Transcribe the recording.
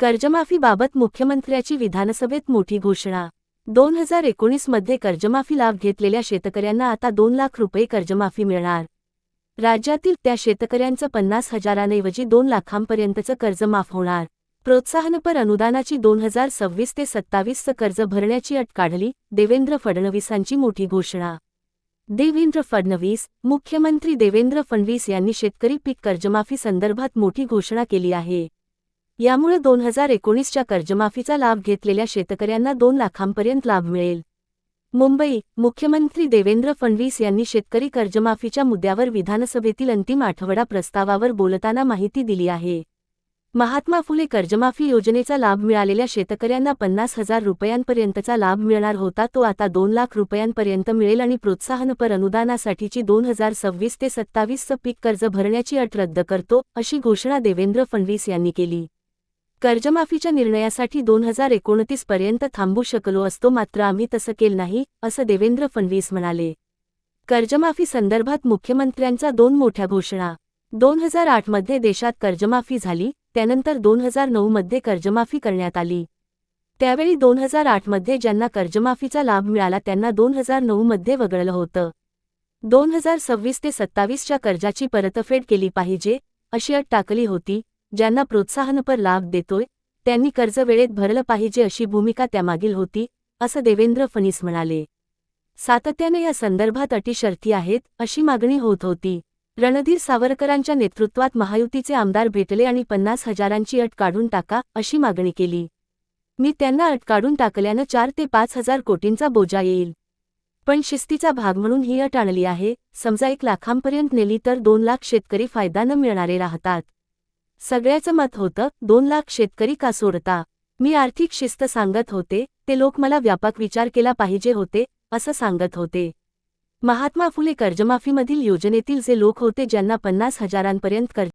कर्जमाफीबाबत मुख्यमंत्र्याची विधानसभेत मोठी घोषणा। 2019 मध्ये कर्जमाफी लाभ घेतलेल्या शेतकऱ्यांना आता 2 लाख रुपये कर्जमाफी मिळणार। राज्यातील त्या शेतकऱ्यांचं 50,000ऐवजी 2 लाखांपर्यंतचं कर्ज माफ होणार। प्रोत्साहनपर अनुदानाची 2026 ते 27चं कर्ज भरण्याची अट काढली। देवेंद्र फडणवीसांची मोठी घोषणा। देवेंद्र फडणवीस मुख्यमंत्री देवेंद्र फडणवीस यांनी शेतकरी पीक कर्जमाफी संदर्भात मोठी घोषणा केली आहे। यामुळे 2019च्या कर्जमाफीचा लाभ घेतलेल्या शेतकऱ्यांना 2 लाखांपर्यंत लाभ मिळेल। मुंबई मुख्यमंत्री देवेंद्र फडणवीस यांनी शेतकरी कर्जमाफीच्या मुद्द्यावर विधानसभेतील अंतिम आठवडा प्रस्तावावर बोलताना माहिती दिली आहे। महात्मा फुले कर्जमाफी योजनेचा लाभ मिळालेल्या शेतकऱ्यांना 50,000 रुपयांपर्यंतचा लाभ मिळणार होता, तो आता 2 लाख रुपयांपर्यंत मिळेल आणि प्रोत्साहनपर अनुदानासाठीची 2026 ते 27चं पीक कर्ज भरण्याची अट रद्द करतो, अशी घोषणा देवेंद्र फडणवीस यांनी केली। कर्जमाफीच्या निर्णयासाठी 2029 पर्यंत थांबू शकलो असतो, मात्र आम्ही तसं केलं नाही, असं देवेंद्र फडणवीस म्हणाले। कर्जमाफी संदर्भात मुख्यमंत्र्यांच्या 2 मोठ्या घोषणा। 2008 मध्ये देशात कर्जमाफी झाली, त्यानंतर 2009 मध्ये कर्जमाफी करण्यात आली। त्यावेळी 2008 मध्ये ज्यांना कर्जमाफीचा लाभ मिळाला त्यांना 2009 मध्ये वगळलं होतं। 2026 ते 27च्या कर्जाची परतफेड केली पाहिजे, अशी अट टाकली होती। ज्यांना प्रोत्साहनपर लाभ देतोय त्यांनी कर्ज वेळेत भरलं पाहिजे, अशी भूमिका त्यामागील होती, असं देवेंद्र फडणवीस म्हणाले। सातत्याने या संदर्भात अटी शर्थी आहेत, अशी मागणी होत होती। रणधीर सावरकरांच्या नेतृत्वात महायुतीचे आमदार भेटले आणि 50,000ची अट काढून टाका, अशी मागणी केली। मी त्यांना अट काढून टाकल्यानं 4 ते 5,000 कोटींचा बोजा येईल, पण शिस्तीचा भाग म्हणून ही अट आणली आहे। समजा 1 लाखांपर्यंत नेली तर 2 लाख शेतकरी फायदा न मिळणारे राहतात। सगळ्याचं मत होतं 2 लाख शेतकरी का सोडता। मी आर्थिक शिस्त सांगत होते, ते लोक मला व्यापक विचार केला पाहिजे होते, असं सांगत होते। महात्मा फुले कर्जमाफीमधील योजनेतील जे लोक होते ज्यांना 50,000पर्यंत कर्ज